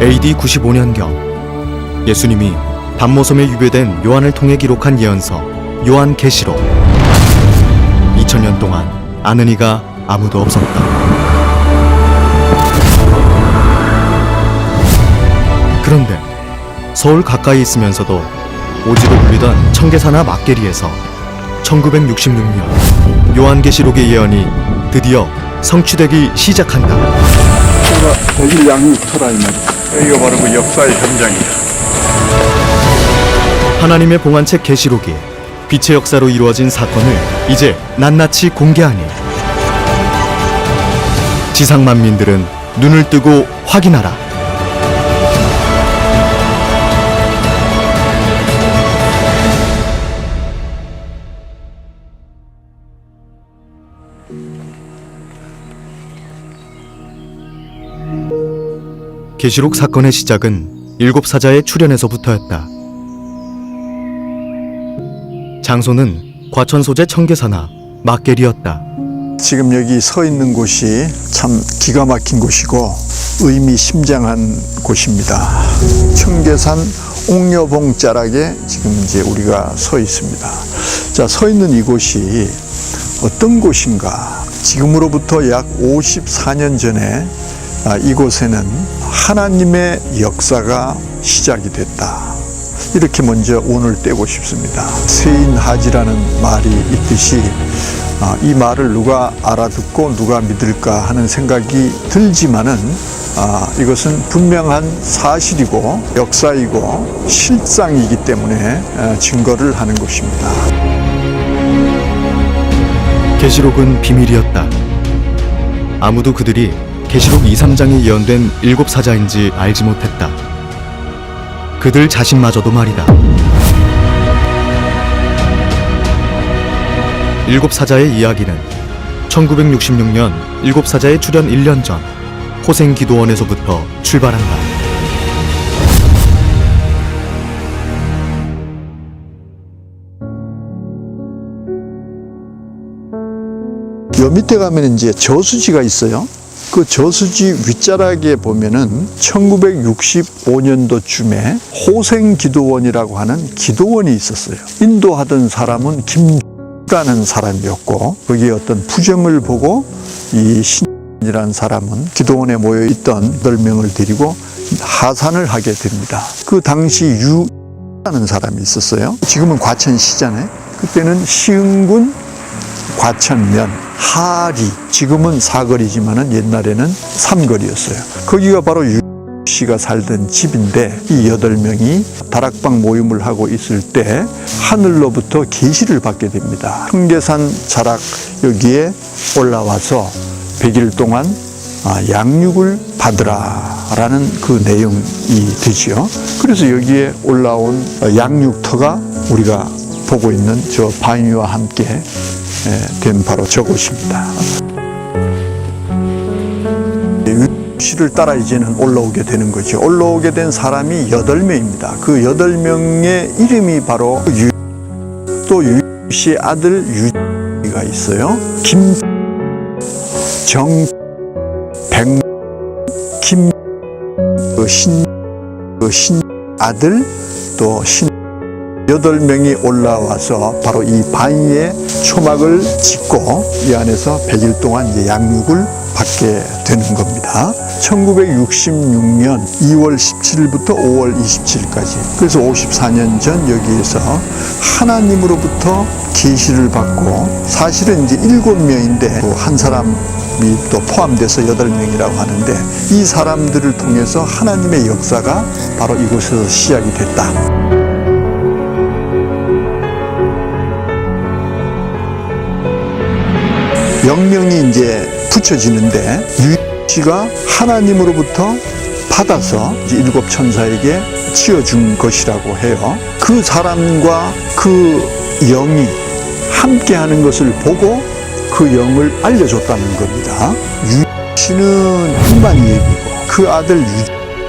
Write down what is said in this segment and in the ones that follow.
AD 95년경 예수님이 단모섬에 유배된 요한을 통해 기록한 예언서 요한계시록. 2000년 동안 아는 이가 아무도 없었다. 그런데 서울 가까이 있으면서도 오지로 불리던 청계사나 막계리에서 1966년 요한계시록의 예언이 드디어 성취되기 시작한다. 토라, 백일 양육 토라 이 말이야. 이거 바로 그 역사의 현장이야. 하나님의 봉안책 계시록이 빛의 역사로 이루어진 사건을 이제 낱낱이 공개하니 지상 만민들은 눈을 뜨고 확인하라. 계시록 사건의 시작은 7사자의 출현에서부터였다. 장소는 과천 소재 청계사나 막계리였다. 지금 여기 서 있는 곳이 참 기가 막힌 곳이고 의미심장한 곳입니다. 청계산 옥녀봉 자락에 지금 이제 우리가 서 있습니다. 자, 서 있는 이곳이 어떤 곳인가? 지금으로부터 약 54년 전에 이곳에는 하나님의 역사가 시작이 됐다. 이렇게 먼저 운을 떼고 싶습니다. 세인하지라는 말이 있듯이 이 말을 누가 알아듣고 누가 믿을까 하는 생각이 들지만은 이것은 분명한 사실이고 역사이고 실상이기 때문에 증거를 하는 것입니다. 계시록은 비밀이었다. 아무도 그들이 계시록 2, 3장에 예언된 7사자인지 알지 못했다. 그들 자신마저도 말이다. 7사자의 이야기는 1966년 7사자의 출현 1년 전 호생기도원에서부터 출발한다. 요 밑에 가면 이제 저수지가 있어요. 그 저수지 윗자락에 보면은 1965년도쯤에 호생기도원이라고 하는 기도원이 있었어요. 인도하던 사람은 김라는 사람이었고, 거기에 어떤 부정을 보고 이 신이라는 사람은 기도원에 모여 있던 8명을 데리고 하산을 하게 됩니다. 그 당시 유라는 사람이 있었어요. 지금은 과천시잖아요. 그때는 시흥군 과천면 하리, 지금은 사거리지만은 옛날에는 삼거리였어요. 거기가 바로 유 씨가 살던 집인데 이 8명이 다락방 모임을 하고 있을 때 하늘로부터 계시를 받게 됩니다. 청계산 자락 여기에 올라와서 100일 동안 양육을 받으라 라는 그 내용이 되지요. 그래서 여기에 올라온 양육터가 우리가 보고 있는 저 바위와 함께 된 바로 저곳입니다. 유씨를 따라 이제는 올라오게 되는 거죠. 올라오게 된 사람이 8명입니다. 그 8명의 이름이 바로 또 유씨의 아들 유가 있어요. 김, 정, 백, 김, 신 아들 또 신 8명이 올라와서 바로 이 바위에 초막을 짓고 이 안에서 100일 동안 이제 양육을 받게 되는 겁니다. 1966년 2월 17일부터 5월 27일까지, 그래서 54년 전 여기에서 하나님으로부터 계시를 받고, 사실은 이제 7명인데 한 사람이 또 포함돼서 8명이라고 하는데, 이 사람들을 통해서 하나님의 역사가 바로 이곳에서 시작이 됐다. 명령이 이제 붙여지는데 유씨가 하나님으로부터 받아서 이제 7 천사에게 지어준 것이라고 해요. 그 사람과 그 영이 함께하는 것을 보고 그 영을 알려줬다는 겁니다. 유씨는 한반이에이고 그 아들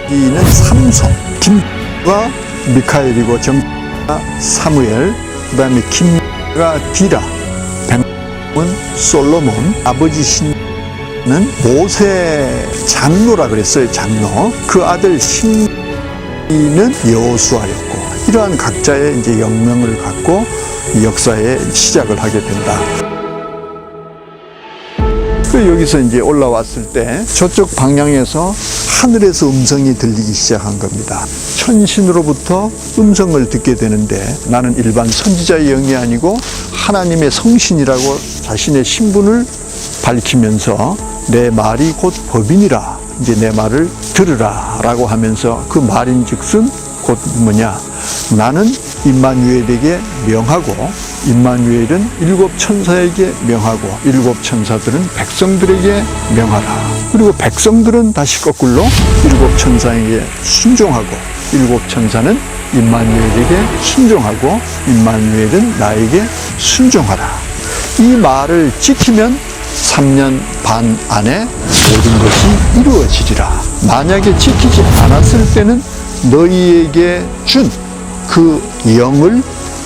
유기는 삼손, 김가 미카엘이고 정가 사무엘, 그 다음에 김가 디라, 은 솔로몬, 아버지 신 모세 장로라 그랬어요. 장로. 그 아들 심리는 여호수아였고, 이러한 각자의 이제 영명을 갖고 이 역사의 시작을 하게 된다. 그 여기서 이제 올라왔을 때 저쪽 방향에서 하늘에서 음성이 들리기 시작한 겁니다. 천신으로부터 음성을 듣게 되는데, 나는 일반 선지자의 영이 아니고 하나님의 성신이라고 자신의 신분을 밝히면서 내 말이 곧 법이니라, 이제 내 말을 들으라 라고 하면서, 그 말인즉슨 곧 뭐냐, 나는 임마누엘에게 명하고, 임마누엘은 일곱 천사에게 명하고, 일곱 천사들은 백성들에게 명하라. 그리고 백성들은 다시 거꾸로 일곱 천사에게 순종하고, 일곱 천사는 임마누엘에게 순종하고, 임마누엘은 나에게 순종하라. 이 말을 지키면 3년 반 안에 모든 것이 이루어지리라. 만약에 지키지 않았을 때는 너희에게 준 그 영을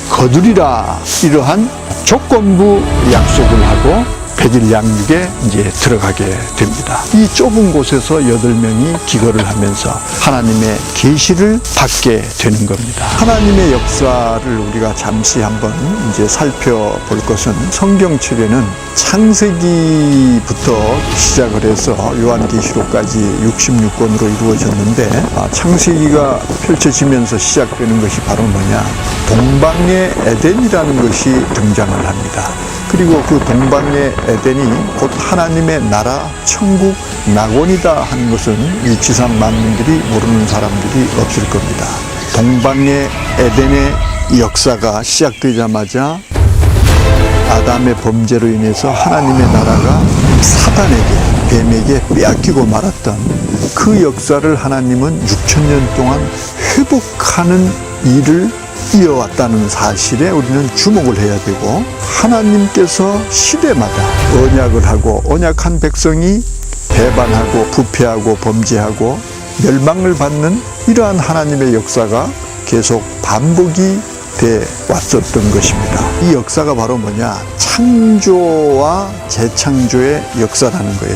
거두리라. 이러한 조건부 약속을 하고 100일 양육에 이제 들어가게 됩니다. 이 좁은 곳에서 8명이 기거를 하면서 하나님의 계시를 받게 되는 겁니다. 하나님의 역사를 우리가 잠시 한번 이제 살펴볼 것은, 성경책에는 창세기부터 시작을 해서 요한계시록까지 66권으로 이루어졌는데, 창세기가 펼쳐지면서 시작되는 것이 바로 뭐냐, 동방의 에덴이라는 것이 등장을 합니다. 그리고 그 동방의 에덴이 곧 하나님의 나라, 천국, 낙원이다 하는 것은 이 지상 만민들이 모르는 사람들이 없을 겁니다. 동방의 에덴의 역사가 시작되자마자 아담의 범죄로 인해서 하나님의 나라가 사단에게, 뱀에게 빼앗기고 말았던 그 역사를 하나님은 6,000년 동안 회복하는 일을 이어왔다는 사실에 우리는 주목을 해야 되고, 하나님께서 시대마다 언약을 하고, 언약한 백성이 배반하고 부패하고 범죄하고 멸망을 받는 이러한 하나님의 역사가 계속 반복이 돼 왔었던 것입니다. 이 역사가 바로 뭐냐, 창조와 재창조의 역사라는 거예요.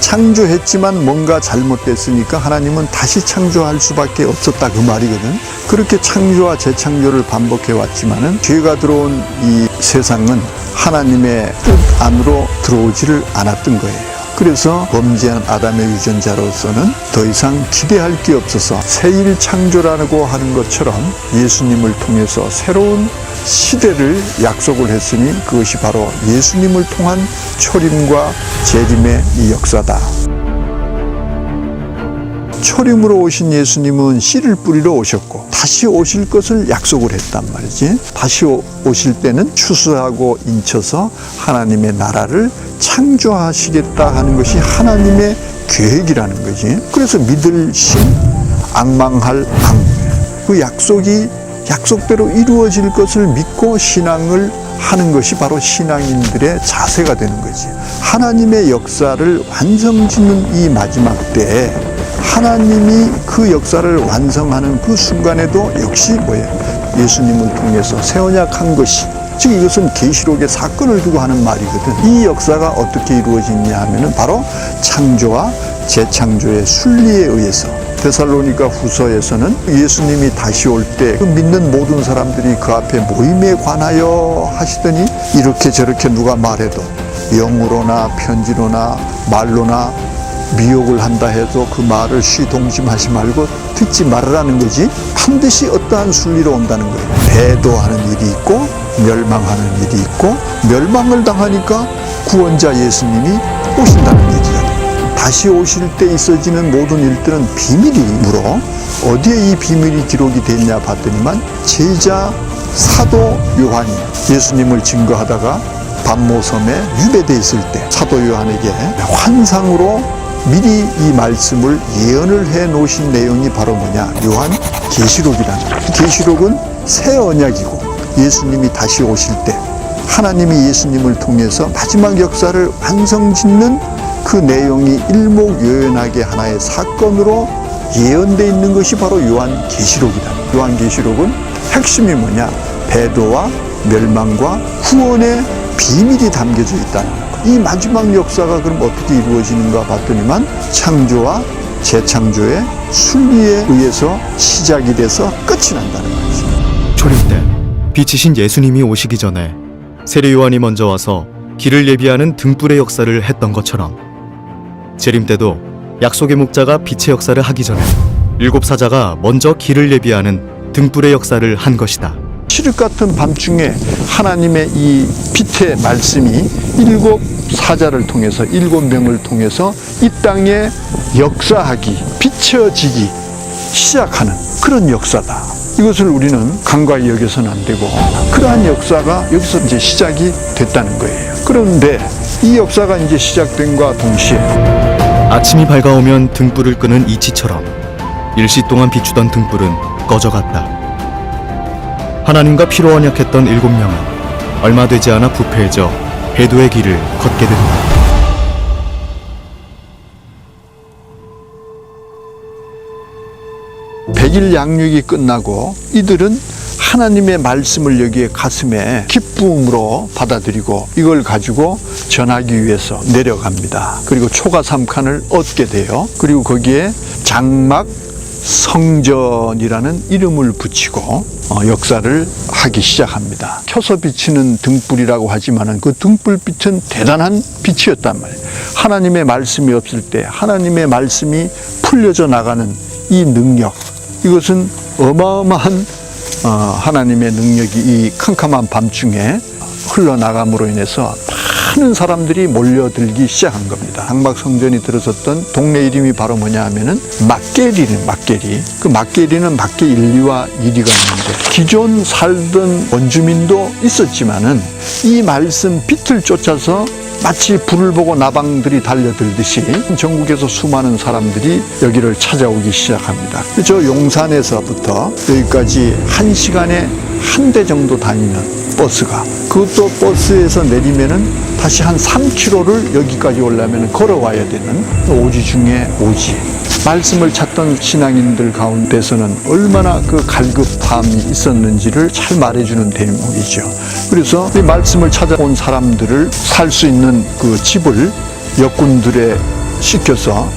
창조했지만 뭔가 잘못됐으니까 하나님은 다시 창조할 수밖에 없었다, 그 말이거든. 그렇게 창조와 재창조를 반복해 왔지만은 죄가 들어온 이 세상은 하나님의 뜻 안으로 들어오지를 않았던 거예요. 그래서 범죄한 아담의 유전자로서는 더 이상 기대할 게 없어서 새일 창조라고 하는 것처럼 예수님을 통해서 새로운 시대를 약속을 했으니, 그것이 바로 예수님을 통한 초림과 재림의 이 역사다. 초림으로 오신 예수님은 씨를 뿌리러 오셨고 다시 오실 것을 약속을 했단 말이지. 다시 오실 때는 추수하고 인쳐서 하나님의 나라를 창조하시겠다 하는 것이 하나님의 계획이라는 거지. 그래서 믿을 신, 앙망할 앙, 그 약속이 약속대로 이루어질 것을 믿고 신앙을 하는 것이 바로 신앙인들의 자세가 되는 거지. 하나님의 역사를 완성짓는 이 마지막 때에 하나님이 그 역사를 완성하는 그 순간에도 역시 뭐예요? 예수님을 통해서 새 언약한 것이, 즉 이것은 계시록의 사건을 두고 하는 말이거든. 이 역사가 어떻게 이루어지냐 하면은 바로 창조와 재창조의 순리에 의해서. 데살로니가 후서에서는 예수님이 다시 올 때 그 믿는 모든 사람들이 그 앞에 모임에 관하여 하시더니, 이렇게 저렇게 누가 말해도 영으로나 편지로나 말로나 미혹을 한다 해도 그 말을 쉬동심하지 말고 듣지 말으라는 거지. 반드시 어떠한 순리로 온다는 거예요. 배도하는 일이 있고 멸망하는 일이 있고, 멸망을 당하니까 구원자 예수님이 오신다는 얘기가. 다시 오실 때 있어지는 모든 일들은 비밀이므로, 어디에 이 비밀이 기록이 됐냐 봤더니만 제자 사도 요한이 예수님을 증거하다가 반모섬에 유배돼 있을 때 사도 요한에게 환상으로 미리 이 말씀을 예언을 해 놓으신 내용이 바로 뭐냐, 요한 계시록이라는 거예요. 계시록은 새 언약이고, 예수님이 다시 오실 때 하나님이 예수님을 통해서 마지막 역사를 완성짓는 그 내용이 일목요연하게 하나의 사건으로 예언되어 있는 것이 바로 요한 계시록이다. 요한 계시록은 핵심이 뭐냐, 배도와 멸망과 구원의 비밀이 담겨져 있다는 것. 이 마지막 역사가 그럼 어떻게 이루어지는가 봤더니만 창조와 재창조의 순리에 의해서 시작이 돼서 끝이 난다는 거지. 초림 때 빛이신 예수님이 오시기 전에 세례 요한이 먼저 와서 길을 예비하는 등불의 역사를 했던 것처럼 재림 때도 약속의 목자가 빛의 역사를 하기 전에 7 사자가 먼저 길을 예비하는 등불의 역사를 한 것이다. 칠흑 같은 밤중에 하나님의 이 빛의 말씀이 7 사자를 통해서 7명을 통해서 이 땅에 역사하기, 비춰지기 시작하는 그런 역사다. 이것을 우리는 간과히 여겨서는 안 되고 그러한 역사가 여기서 이제 시작이 됐다는 거예요. 그런데 이 역사가 이제 시작된과 동시에 아침이 밝아오면 등불을 끄는 이치처럼 일시 동안 비추던 등불은 꺼져갔다. 하나님과 피로 언약했던 7명은 얼마 되지 않아 부패해져 배도의 길을 걷게 된다. 백일 양육이 끝나고 이들은 하나님의 말씀을 여기에 가슴에 기쁨으로 받아들이고 이걸 가지고 전하기 위해서 내려갑니다. 그리고 초가 3칸을 얻게 돼요. 그리고 거기에 장막 성전이라는 이름을 붙이고 역사를 하기 시작합니다. 켜서 비치는 등불이라고 하지만 그 등불빛은 대단한 빛이었단 말이에요. 하나님의 말씀이 없을 때 하나님의 말씀이 풀려져 나가는 이 능력, 이것은 어마어마한 하나님의 능력이 이 캄캄한 밤중에 흘러나감으로 인해서 많은 사람들이 몰려들기 시작한 겁니다. 장막 성전이 들어섰던 동네 이름이 바로 뭐냐 하면은 막게리는 막게리. 그 막게리는 막게 1리와 2리가 있는데 기존 살던 원주민도 있었지만은 이 말씀 빛을 쫓아서 마치 불을 보고 나방들이 달려들듯이 전국에서 수많은 사람들이 여기를 찾아오기 시작합니다. 저 용산에서부터 여기까지 1시간에 한 대 정도 다니는 버스가, 그것도 버스에서 내리면은 다시 한 3km를 여기까지 오려면 걸어와야 되는 오지 중에 오지. 말씀을 찾던 신앙인들 가운데서는 얼마나 그 갈급함이 있었는지를 잘 말해주는 대목이죠. 그래서 이 말씀을 찾아온 사람들을 살 수 있는 그 집을 역군들에 시켜서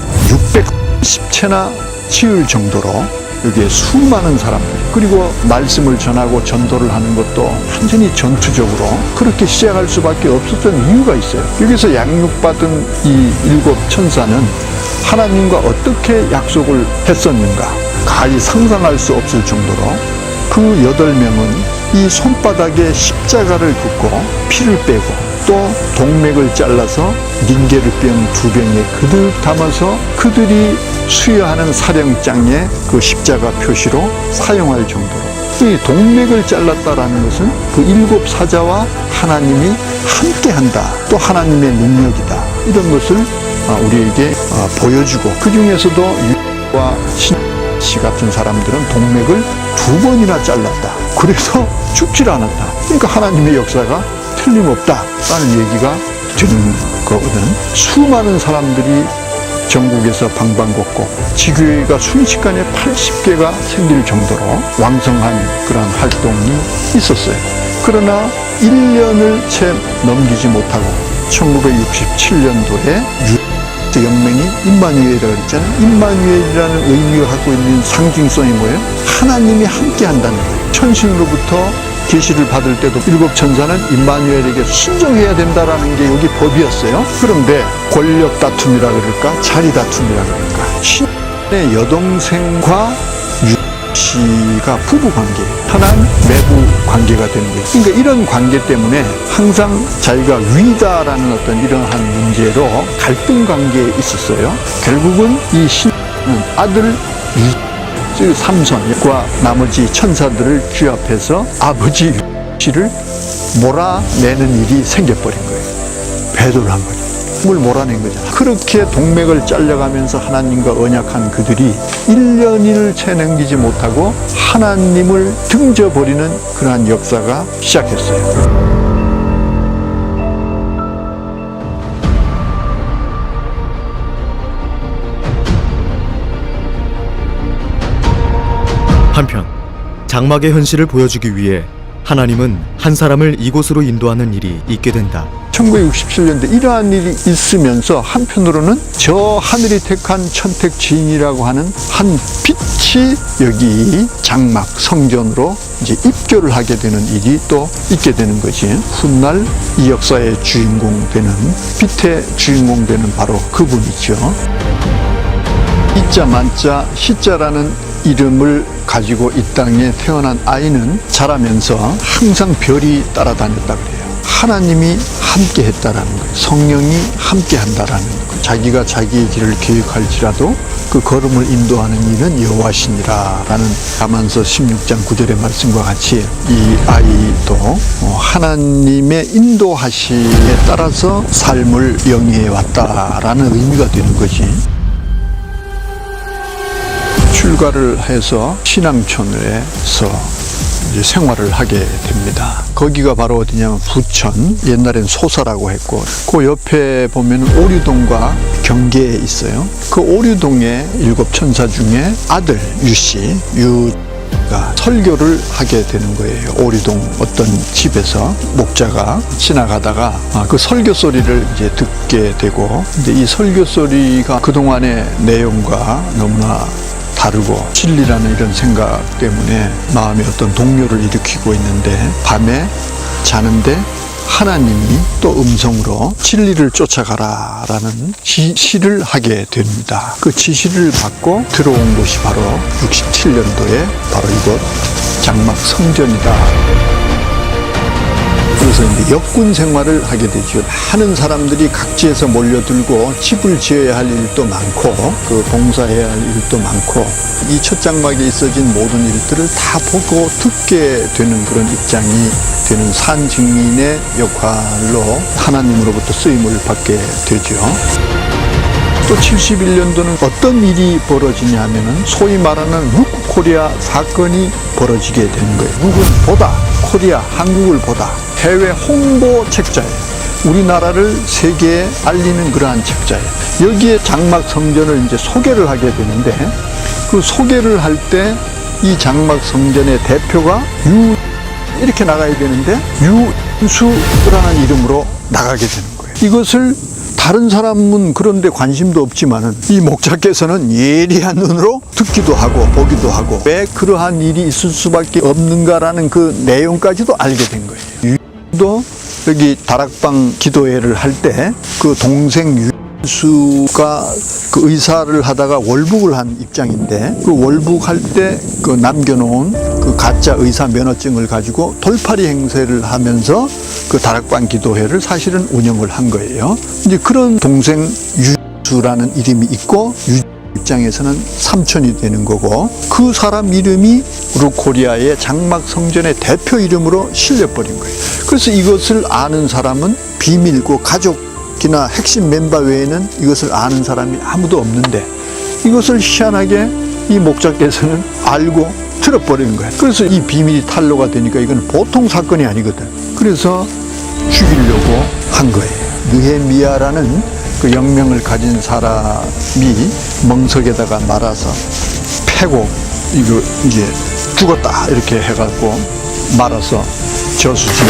610채나 지을 정도로 여기에 수많은 사람들, 그리고 말씀을 전하고 전도를 하는 것도 완전히 전투적으로 그렇게 시작할 수밖에 없었던 이유가 있어요. 여기서 양육받은 이 7 천사는 하나님과 어떻게 약속을 했었는가 가히 상상할 수 없을 정도로 그 8명은 이 손바닥에 십자가를 긋고 피를 빼고 또 동맥을 잘라서 닌게르병 2병에 그득 담아서 그들이 수여하는 사령장에 그 십자가 표시로 사용할 정도로 이 동맥을 잘랐다라는 것은 그 7 사자와 하나님이 함께한다, 또 하나님의 능력이다, 이런 것을 우리에게 보여주고, 그 중에서도 유와 신씨 같은 사람들은 동맥을 2번이나 잘랐다. 그래서 죽질 않았다. 그러니까 하나님의 역사가 틀림없다라는 얘기가 되는 거거든. 수많은 사람들이 전국에서 방방곡곡 지교회가 순식간에 80개가 생길 정도로 왕성한 그런 활동이 있었어요. 그러나 1년을 채 넘기지 못하고 1967년도에 영맹이 임마누엘이라고 그랬잖아요. 임마누엘이라는 의미가 갖고 있는 상징성이 뭐예요? 하나님이 함께 한다는 거예요. 천신으로부터 계시를 받을 때도 7 천사는 임마누엘에게 순종해야 된다라는 게 여기 법이었어요. 그런데 권력 다툼이라 그럴까? 자리 다툼이라 그럴까? 신의 여동생과 씨가 부부 관계, 편한 매부 관계가 되는 거예요. 그러니까 이런 관계 때문에 항상 자기가 위다라는 어떤 이러한 문제로 갈등 관계에 있었어요. 결국은 이 신은 아들 삼손과 나머지 천사들을 규합해서 아버지 씨를 몰아내는 일이 생겨버린 거예요. 배도를 한 거죠. 을 몰아낸 거잖아. 그렇게 동맥을 잘려가면서 하나님과 언약한 그들이 1년을 채 넘기지 못하고 하나님을 등져버리는 그러한 역사가 시작했어요. 한편 장막의 현실을 보여주기 위해 하나님은 한 사람을 이곳으로 인도하는 일이 있게 된다. 1967년도에 이러한 일이 있으면서 한편으로는 저 하늘이 택한 천택지인이라고 하는 한 빛이 여기 장막 성전으로 이제 입교를 하게 되는 일이 또 있게 되는 거지. 훗날 이 역사의 주인공 되는, 빛의 주인공 되는 바로 그분이죠. 이자 만자 희자라는 이름을 가지고 이 땅에 태어난 아이는 자라면서 항상 별이 따라다녔다 그래요. 하나님이 함께 했다라는 거예요. 성령이 함께 한다라는 거예요. 자기가 자기의 길을 계획할지라도 그 걸음을 인도하는 이는 여호와시니라라는 가만서 16장 9절의 말씀과 같이 이 아이도 하나님의 인도하심에 따라서 삶을 영위해 왔다라는 의미가 되는 거지. 출가를 해서 신앙촌에서 이제 생활을 하게 됩니다. 거기가 바로 어디냐면 부천, 옛날엔 소사라고 했고, 그 옆에 보면 오류동과 경계에 있어요. 그 오류동의 7천사 중에 아들 유씨, 유가 설교를 하게 되는 거예요. 오류동 어떤 집에서 목자가 지나가다가 그 설교 소리를 이제 듣게 되고, 근데 이 설교 소리가 그동안의 내용과 너무나 다르고 진리라는 이런 생각 때문에 마음에 어떤 동요를 일으키고 있는데, 밤에 자는데 하나님이 또 음성으로 진리를 쫓아가라 라는 지시를 하게 됩니다. 그 지시를 받고 들어온 곳이 바로 67년도에 바로 이곳 장막 성전이다. 그래서 이제 역군 생활을 하게 되죠. 많은 사람들이 각지에서 몰려들고 집을 지어야 할 일도 많고 그 봉사해야 할 일도 많고 이 첫 장막에 있어진 모든 일들을 다 보고 듣게 되는 그런 입장이 되는 산 증인의 역할로 하나님으로부터 쓰임을 받게 되죠. 또 71년도는 어떤 일이 벌어지냐 하면은 소위 말하는 루크 코리아 사건이 벌어지게 되는 거예요. 룩은 보다, 코리아, 한국을 보다 해외 홍보 책자예요. 우리나라를 세계에 알리는 그러한 책자예요. 여기에 장막 성전을 이제 소개를 하게 되는데, 그 소개를 할 때 이 장막 성전의 대표가 이렇게 나가야 되는데 유수라는 이름으로 나가게 되는 거예요. 이것을 다른 사람은 그런데 관심도 없지만은 이 목자께서는 예리한 눈으로 듣기도 하고 보기도 하고 왜 그러한 일이 있을 수밖에 없는가라는 그 내용까지도 알게 된 거예요. 유도 여기 다락방 기도회를 할 때 그 동생 유수가 그 의사를 하다가 월북을 한 입장인데, 그 월북할 때 그 남겨놓은 그 가짜 의사 면허증을 가지고 돌팔이 행세를 하면서 그 다락방 기도회를 사실은 운영을 한 거예요. 이제 그런 동생 유수라는 이름이 있고 유 입장에서는 삼촌이 되는 거고, 그 사람 이름이 루코리아의 장막 성전의 대표 이름으로 실려버린 거예요. 그래서 이것을 아는 사람은 비밀고 가족이나 핵심 멤버 외에는 이것을 아는 사람이 아무도 없는데, 이것을 희한하게 이 목자께서는 알고 들어버리는 거예요. 그래서 이 비밀이 탄로가 되니까 이건 보통 사건이 아니거든. 그래서 죽이려고 한 거예요. 느헤미야라는 그 영명을 가진 사람이 멍석에다가 말아서 패고 이거 이제 죽었다 이렇게 해갖고 말아서 저수지에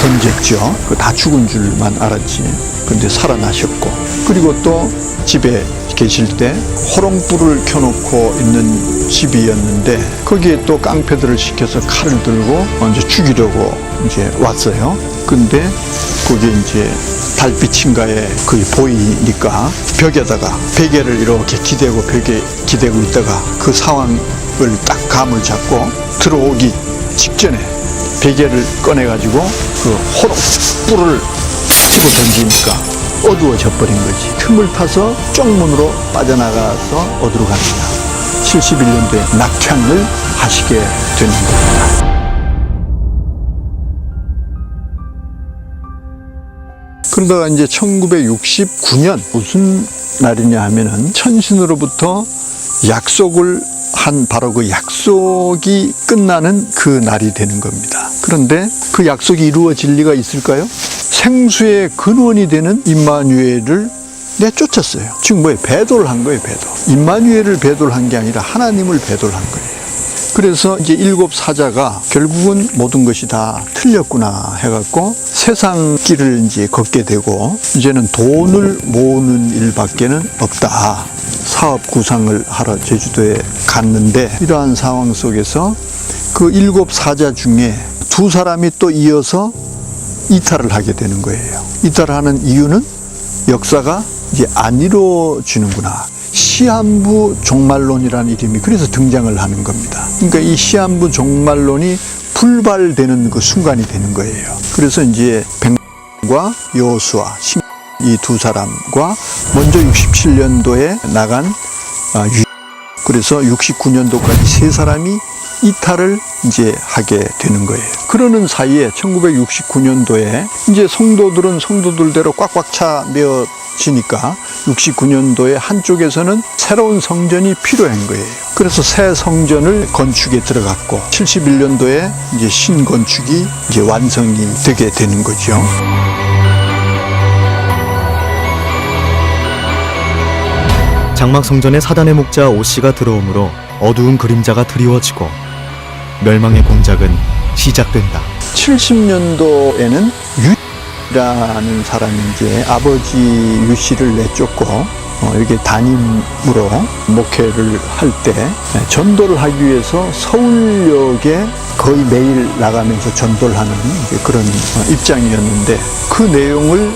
던졌죠. 다 죽은 줄만 알았지. 근데 살아나셨고, 그리고 또 집에 계실 때 호롱불을 켜놓고 있는 집이었는데 거기에 또 깡패들을 시켜서 칼을 들고 이제 죽이려고 이제 왔어요. 근데 그게 이제 달빛인가에 거의 보이니까 벽에다가 베개를 이렇게 기대고 벽에 기대고 있다가 그 상황을 딱 감을 잡고 들어오기 직전에 베개를 꺼내가지고 그 호롱불을 집어 던지니까 어두워져 버린 거지. 틈을 타서 쪽문으로 빠져나가서 어디로 갑니다. 71년도에 낙향을 하시게 되는 겁니다. 그러다가 이제 1969년 무슨 날이냐 하면은 천신으로부터 약속을 한 바로 그 약속이 끝나는 그 날이 되는 겁니다. 그런데 그 약속이 이루어질 리가 있을까요? 생수의 근원이 되는 임마누엘을 내쫓았어요. 지금 뭐예요? 배도를 한 거예요, 배도. 임마누엘을 배도를 한 게 아니라 하나님을 배도를 한 거예요. 그래서 이제 일곱 사자가 결국은 모든 것이 다 틀렸구나 해갖고 세상 길을 이제 걷게 되고 이제는 돈을 모으는 일밖에는 없다. 사업 구상을 하러 제주도에 갔는데 이러한 상황 속에서 그 일곱 사자 중에 두 사람이 또 이어서 이탈을 하게 되는 거예요. 이탈하는 이유는 역사가 이제 안 이루어지는구나. 시한부 종말론이라는 이름이 그래서 등장을 하는 겁니다. 그러니까 이 시한부 종말론이 불발되는 그 순간이 되는 거예요. 그래서 이제 백과 여호수아 이 두 사람과 먼저 67년도에 나간 그래서 69년도까지 세 사람이 이탈을 이제 하게 되는 거예요. 그러는 사이에 1969년도에 이제 성도들은 성도들대로 꽉꽉 차 메어지니까 69년도에 한쪽에서는 새로운 성전이 필요한 거예요. 그래서 새 성전을 건축에 들어갔고 71년도에 이제 신건축이 이제 완성이 되게 되는 거죠. 장막 성전에 사단의 목자 오씨가 들어오므로 어두운 그림자가 드리워지고 멸망의 공작은 시작된다. 70년도에는 유라는 사람이 이제 아버지 유 씨를 내쫓고 이렇게 담임으로 목회를 할 때 전도를 하기 위해서 서울역에 거의 매일 나가면서 전도를 하는 그런 입장이었는데 그 내용을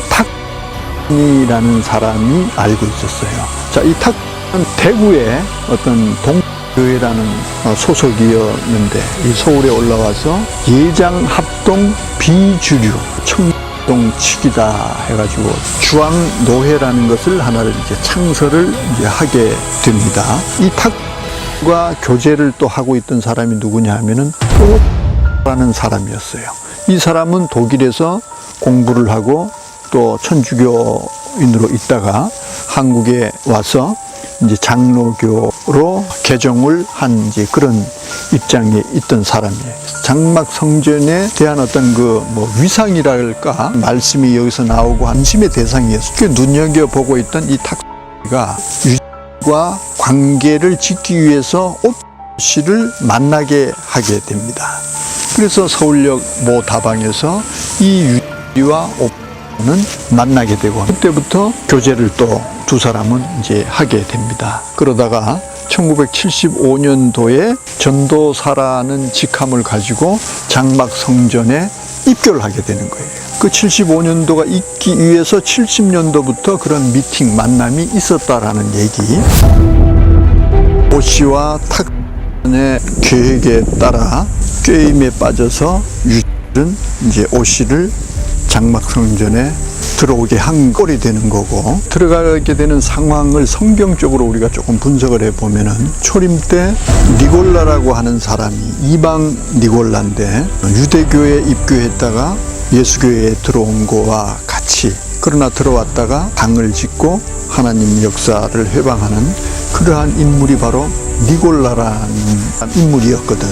탁이라는 사람이 알고 있었어요. 자, 이 탁은 대구의 어떤 동교회라는 소속이었는데 이 서울에 올라와서 예장합동 비주류 청동치기다 해가지고 주황노회라는 것을 하나를 이제 창설을 이제 하게 됩니다. 이 탁과 교제를 또 하고 있던 사람이 누구냐 하면은 라는 사람이었어요. 이 사람은 독일에서 공부를 하고 또 천주교인으로 있다가 한국에 와서 이제 장로교로 개종을 한 이제 그런 입장에 있던 사람이에요. 장막 성전에 대한 어떤 그 뭐 위상이랄까 말씀이 여기서 나오고 관심의 대상이었어요. 그 눈여겨 보고 있던 이 탁가 유과 관계를 짓기 위해서 씨를 만나게 하게 됩니다. 그래서 서울역 모 다방에서 이 유와 는 만나게 되고 그때부터 교제를 또 두 사람은 이제 하게 됩니다. 그러다가 1975년도에 전도사라는 직함을 가지고 장막 성전에 입교를 하게 되는 거예요. 그 75년도가 있기 위해서 70년도부터 그런 미팅 만남이 있었다라는 얘기. 오 씨와 탁의 계획에 따라 꾀임에 빠져서 유는 이제 오 씨를 장막 성전에 들어오게 한 꼴이 되는 거고 들어가게 되는 상황을 성경적으로 우리가 조금 분석을 해보면은 초림 때 니골라라고 하는 사람이 이방 니골라인데 유대교에 입교했다가 예수교에 들어온 거와 같이 그러나 들어왔다가 당을 짓고 하나님 역사를 회방하는 그러한 인물이 바로 니골라라는 인물이었거든.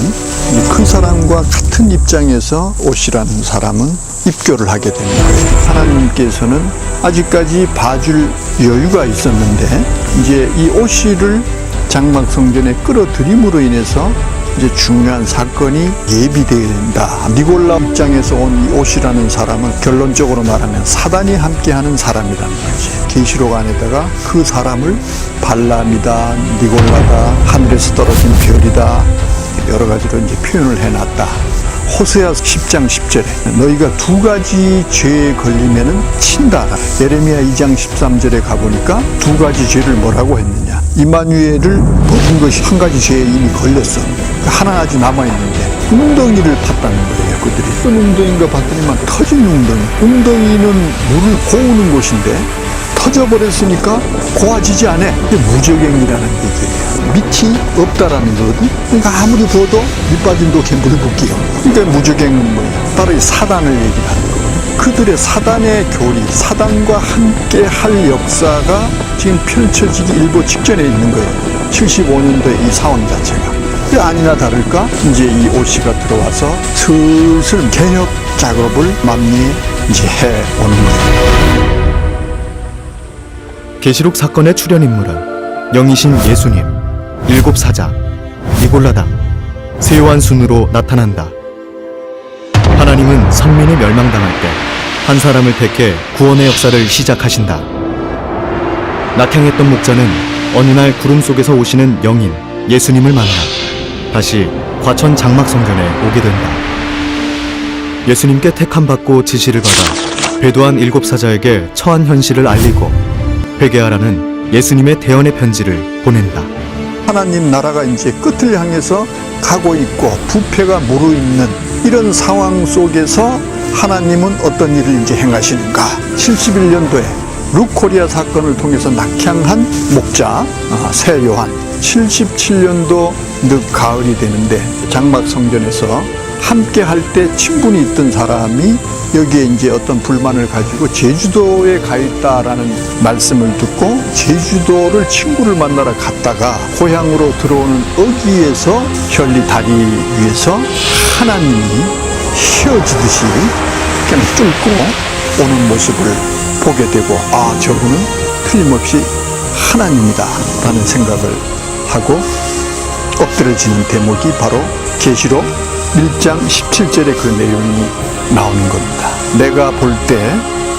그 사람과 같은 입장에서 오씨라는 사람은 입교를 하게 되는 거예요. 하나님께서는 아직까지 봐줄 여유가 있었는데 이제 이 오씨를 장막 성전에 끌어들임으로 인해서 이제 중요한 사건이 예비된다. 니골라 입장에서 온 이 오씨라는 사람은 결론적으로 말하면 사단이 함께하는 사람이라는 거지. 계시록 안에다가 그 사람을 발람이다, 니골라다, 하늘에서 떨어진 별이다 여러 가지로 이제 표현을 해놨다. 호세아 10장 10절에 너희가 두 가지 죄에 걸리면은 친다. 예레미야 2장 13절에 가보니까 두 가지 죄를 뭐라고 했느냐. 이마누엘을 먹은 것이 한 가지 죄에 이미 걸렸어. 하나 아직 남아있는데 웅덩이를 팠다는 거예요. 그들이 어떤 웅덩이인가 봤더니만 터진 웅덩이. 웅덩이는 물을 고우는 곳인데 터져버렸으니까 고와지지 않아. 이게 무적행이라는 얘기예요. 밑이 없다라는 거거든. 그러니까 아무리 부어도 밑 빠진 독에 물 붓기요. 그러니까 무적행은 뭐예요? 따로 사단을 얘기하는 거거든. 그들의 사단의 교리, 사단과 함께 할 역사가 지금 펼쳐지기 일보 직전에 있는 거예요. 75년도에 이 상황 자체가. 아니나 다를까 이제 이 오씨가 들어와서 슬슬 개혁 작업을 만리에 이제 해오는 거예요. 계시록 사건의 출연 인물은 영이신 예수님, 일곱 사자, 니골라당, 세요한 순으로 나타난다. 하나님은 선민이 멸망당할 때 한 사람을 택해 구원의 역사를 시작하신다. 낙향했던 목자는 어느 날 구름 속에서 오시는 영인 예수님을 만나 다시 과천 장막성전에 오게 된다. 예수님께 택함받고 지시를 받아 배도한 7사자에게 처한 현실을 알리고 회개하라는 예수님의 대언의 편지를 보낸다. 하나님 나라가 이제 끝을 향해서 가고 있고 부패가 무르익는 이런 상황 속에서 하나님은 어떤 일을 이제 행하시는가. 71년도에 루코리아 사건을 통해서 낙향한 목자 새 요한, 77년도 늦 가을이 되는데 장막성전에서 함께 할 때 친분이 있던 사람이 여기에 이제 어떤 불만을 가지고 제주도에 가 있다라는 말씀을 듣고 제주도를 친구를 만나러 갔다가 고향으로 들어오는 어귀에서 현리 다리 위에서 하나님이 휘어지듯이 그냥 뚫고 오는 모습을 보게 되고 아 저분은 틀림없이 하나님이다 라는 생각을 하고 엎드려지는 대목이 바로 계시록 1장 17절의 그 내용이 나오는 겁니다. 내가 볼 때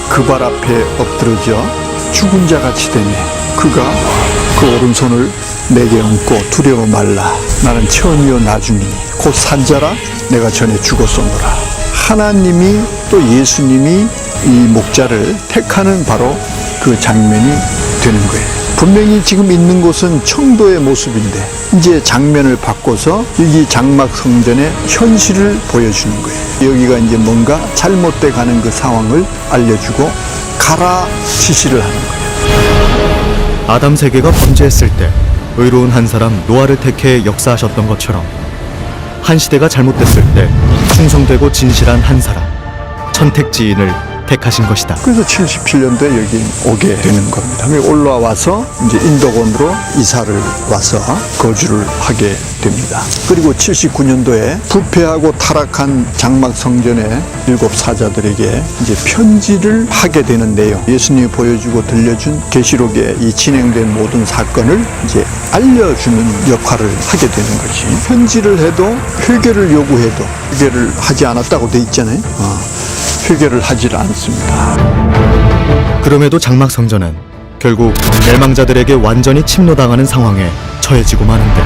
그 발 앞에 엎드러져 죽은 자 같이 되네. 그가 그 오른손을 내게 얹고 두려워 말라. 나는 처음이요 나중이니 곧 산자라 내가 전에 죽었소노라. 하나님이 또 예수님이 이 목자를 택하는 바로 그 장면이 되는 거예요. 분명히 지금 있는 곳은 청도의 모습인데 이제 장면을 바꿔서 여기 장막성전의 현실을 보여주는 거예요. 여기가 이제 뭔가 잘못돼 가는 그 상황을 알려주고 가라 지시를 하는 거예요. 아담 세계가 범죄했을 때 의로운 한 사람 노아를 택해 역사하셨던 것처럼 한 시대가 잘못됐을 때 충성되고 진실한 한 사람 천택지인을 택하신 것이다. 그래서 77년도에 여기 오게 되는 겁니다. 올라와서 이제 인도권으로 이사를 와서 거주를 하게 됩니다. 그리고 79년도에 부패하고 타락한 장막성전의 7사자들에게 이제 편지를 하게 되는 내용. 예수님이 보여주고 들려준 계시록에 이 진행된 모든 사건을 이제 알려주는 역할을 하게 되는 거지. 편지를 해도 회개를 요구해도 회개를 하지 않았다고 돼 있잖아요. 회개를 하질 않습니다. 그럼에도 장막성전은 결국 멸망자들에게 완전히 침노당하는 상황에 처해지고 마는데